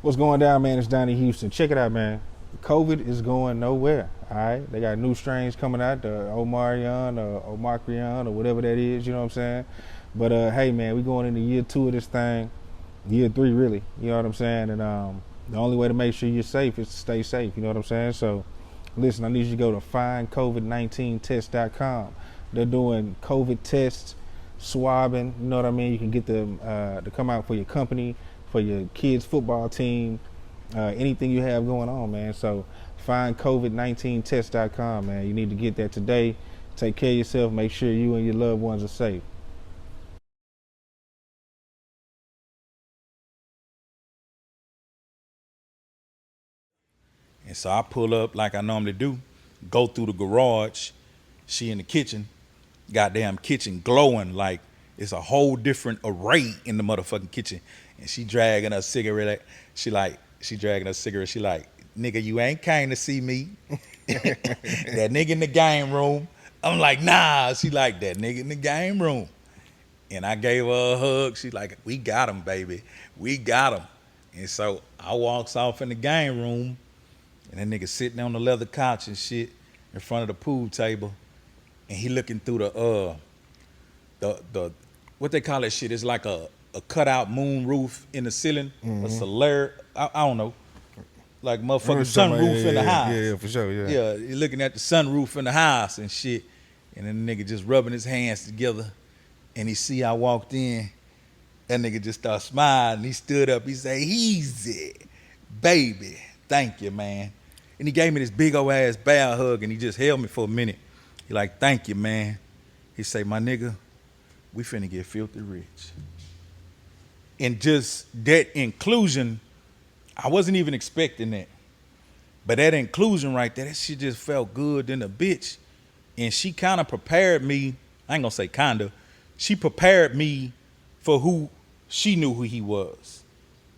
What's going down, man? It's Donnie Houston. Check it out, man. COVID is going nowhere. All right, they got new strains coming out, the Omarion or Omicron or whatever that is. You know what I'm saying? But hey, man, we going into year 2 of this thing, year 3 really. You know what I'm saying? And the only way to make sure you're safe is to stay safe. You know what I'm saying? So, listen, I need you to go to findcovid19test.com. They're doing COVID tests, swabbing. You know what I mean? You can get them to come out for your company, for your kids' football team, anything you have going on, man. So find COVID19test.com, man. You need to get that today. Take care of yourself. Make sure you and your loved ones are safe. And so I pull up like I normally do, go through the garage. She in the kitchen, goddamn kitchen glowing like it's a whole different array in the motherfucking kitchen. And she dragging a cigarette. She dragging a cigarette. She like, nigga, you ain't came to see me. That nigga in the game room. I'm like, nah. She like, that nigga in the game room. And I gave her a hug. She like, we got him, baby. We got him. And so I walks off in the game room. And that nigga sitting on the leather couch and shit in front of the pool table, and he looking through the what they call that shit? It's like a cutout moon roof in the ceiling, a solar, I don't know, like motherfucking sunroof in the house. Yeah, for sure. Yeah, he looking at the sunroof in the house and shit, and then the nigga just rubbing his hands together, and he see I walked in, that nigga just start smiling. He stood up. He say, "Easy, baby, thank you, man." And he gave me this big old ass bear hug, and he just held me for a minute. He like, "Thank you, man." He say, "My nigga, we finna get filthy rich." And just that inclusion, I wasn't even expecting that. But that inclusion right there, that shit just felt good than a bitch. And she kind of prepared me, I ain't gonna say kinda, she prepared me for who she knew who he was.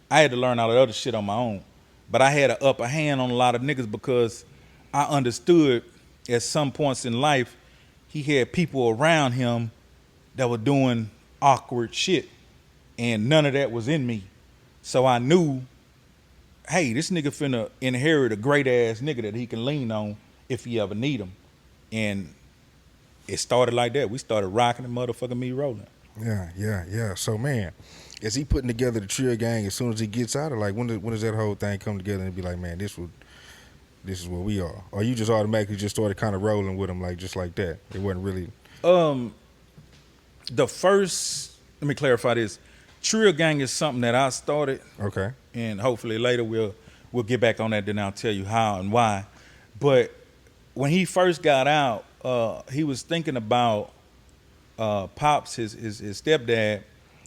I had to learn all the other shit on my own. But I had an upper hand on a lot of niggas because I understood at some points in life, he had people around him that were doing awkward shit. And none of that was in me. So I knew, hey, this nigga finna inherit a great ass nigga that he can lean on if he ever need him. And it started like that. We started rocking and motherfucking me rolling. Yeah. So, man, is he putting together the Trill Gang as soon as he gets out, or like when does that whole thing come together and be like, man, this is what we are? Or you just automatically just started kind of rolling with him like just like that? It wasn't really. The first, let me clarify this. Trill Gang is something that I started. Okay. And hopefully later we'll get back on that, then I'll tell you how and why. But when he first got out, he was thinking about Pops, his stepdad,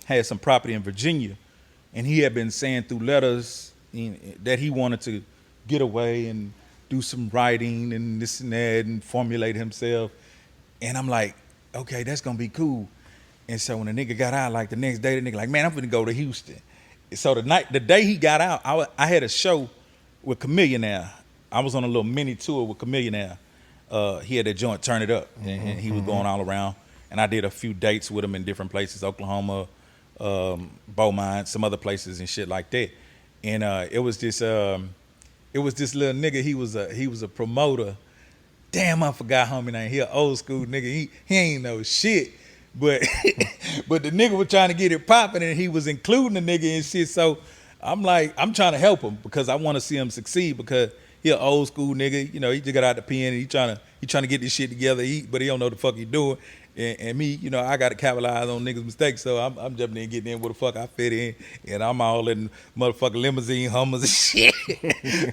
had some property in Virginia, and he had been saying through letters that he wanted to get away and do some writing and this and that and formulate himself. And I'm like, okay, that's gonna be cool. And so when the nigga got out, like the next day, the nigga like, man, I'm gonna go to Houston. So the day he got out, I had a show with Chamillionaire. I was on a little mini tour with Chamillionaire. He had that joint Turn It Up, and he was going all around. And I did a few dates with him in different places, Oklahoma, Beaumont, some other places and shit like that. And it was this little nigga. He was a promoter. Damn, I forgot homie name. He an old school nigga. He ain't no shit. But but the nigga was trying to get it popping, and he was including the nigga and shit. So I'm like, I'm trying to help him because I want to see him succeed because he an old school nigga. You know, he just got out the pen and he trying to get this shit together. But he don't know the fuck he doing. And me, you know, I got to capitalize on niggas' mistakes. So I'm jumping in, getting in where the fuck I fit in. And I'm all in motherfucking limousine Hummers and shit.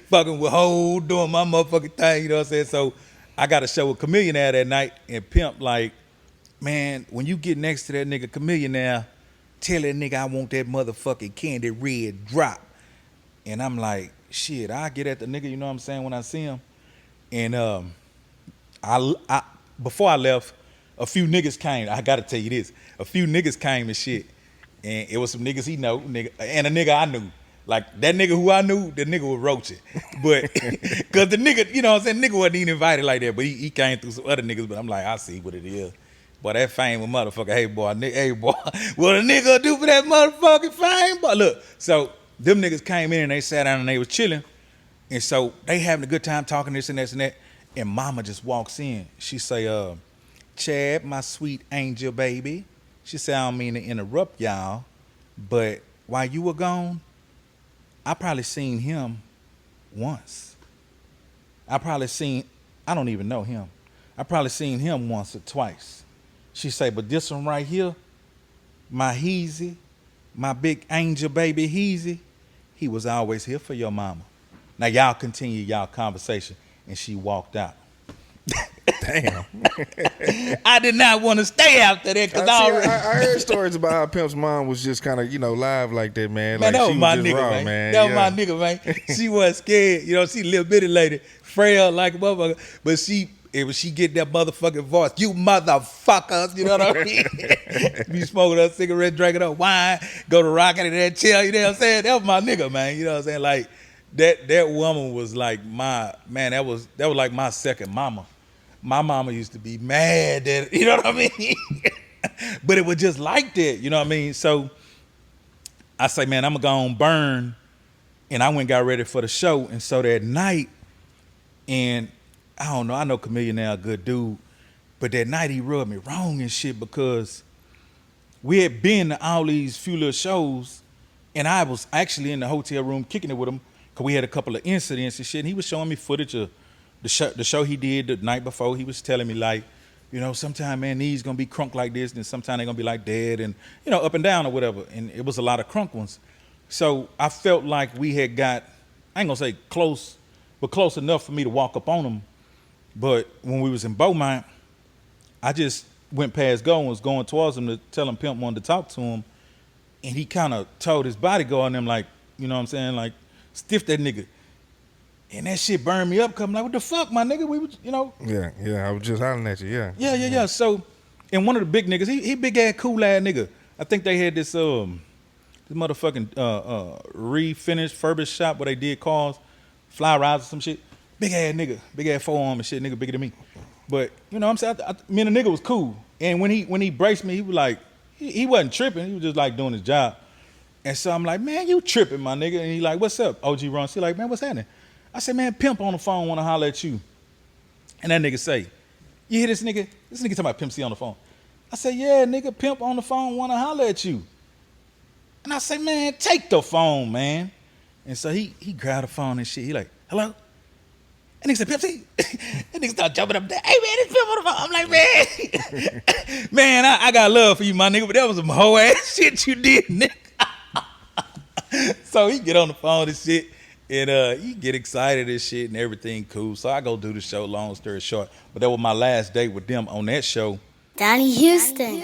Fucking with whole doing my motherfucking thing, you know what I'm saying? So I got a show with Chamillionaire that night, and Pimp like, man, when you get next to that nigga Chamillionaire, tell that nigga I want that motherfucking candy red drop. And I'm like, shit, I get at the nigga, you know what I'm saying, when I see him. And I before I left, a few niggas came. I gotta tell you this. A few niggas came and shit. And it was some niggas he know, and a nigga I knew. Like, that nigga who I knew, the nigga was roaching. But, cause the nigga, you know what I'm saying, nigga wasn't even invited like that, but he came through some other niggas, but I'm like, I see what it is. Boy, that fame with motherfucker, hey boy, what a nigga do for that motherfucking fame? But look, so them niggas came in and they sat down and they was chilling. And so they having a good time talking this and that and that. And mama just walks in. She say, Chad, my sweet angel baby. She said, I don't mean to interrupt y'all, but while you were gone, I probably seen him once. I don't even know him. I probably seen him once or twice. She say, but this one right here, my Heezy, my big angel baby Heezy, he was always here for your mama. Now y'all continue y'all conversation. And she walked out. Damn. I did not want to stay after that because I heard stories about how Pimp's mom was just kind of, live like that, man. Man, like that was she my was just nigga, raw, man. That was my nigga, man. She wasn't scared. She a little bitty lady, frail like a motherfucker. But she get that motherfucking voice, you motherfuckers, you know what I mean? Be smoking her cigarette, drinking her wine, go to rocking in that chair, you know what I'm saying? That was my nigga, man. You know what I'm saying? Like, that woman was like that was like my second mama. My mama used to be mad that, you know what I mean? But it was just like that, you know what I mean? So I say, man, I'm gonna go on burn. And I went and got ready for the show. And so that night, and I don't know, I know Chamillionaire a good dude, but that night he rubbed me wrong and shit because we had been to all these few little shows and I was actually in the hotel room kicking it with him. Cause we had a couple of incidents and shit. And he was showing me footage of the show he did the night before. He was telling me like, sometime man knees gonna be crunk like this, and sometime they're gonna be like dead, and up and down or whatever. And it was a lot of crunk ones. So I felt like we had got, I ain't gonna say close, but close enough for me to walk up on him. But when we was in Beaumont, I just went past go and was going towards him to tell him Pimp wanted to talk to him, and he kind of told his bodyguard and them like, you know what I'm saying, like, stiff that nigga. And that shit burned me up because I'm like, what the fuck, my nigga? We was, Yeah, I was just hollering at you, yeah. Yeah. So, and one of the big niggas, he big ass, cool ass nigga. I think they had this motherfucking refinished, furbished shop where they did cars, fly rides or some shit. Big ass nigga, big ass forearm and shit, nigga bigger than me. But, what I'm saying, me and the nigga was cool. And when he braced me, he was like, he wasn't tripping. He was just like doing his job. And so I'm like, man, you tripping, my nigga. And he like, what's up, OG Ron? He like, man, what's happening? I said, man, Pimp on the phone want to holler at you. And that nigga say, you hear this nigga? This nigga talking about Pimp C on the phone. I said, yeah, nigga, Pimp on the phone want to holler at you. And I say, man, take the phone, man. And so he grabbed the phone and shit. He like, hello? And nigga said, Pimp C? And nigga start jumping up there. Hey, man, it's Pimp on the phone. I'm like, man. Man, I got love for you, my nigga, but that was some whole ass shit you did, nigga. So he get on the phone and shit. And he get excited and shit and everything cool. So I go do the show, long story short. But that was my last day with them on that show. Donnie Houston.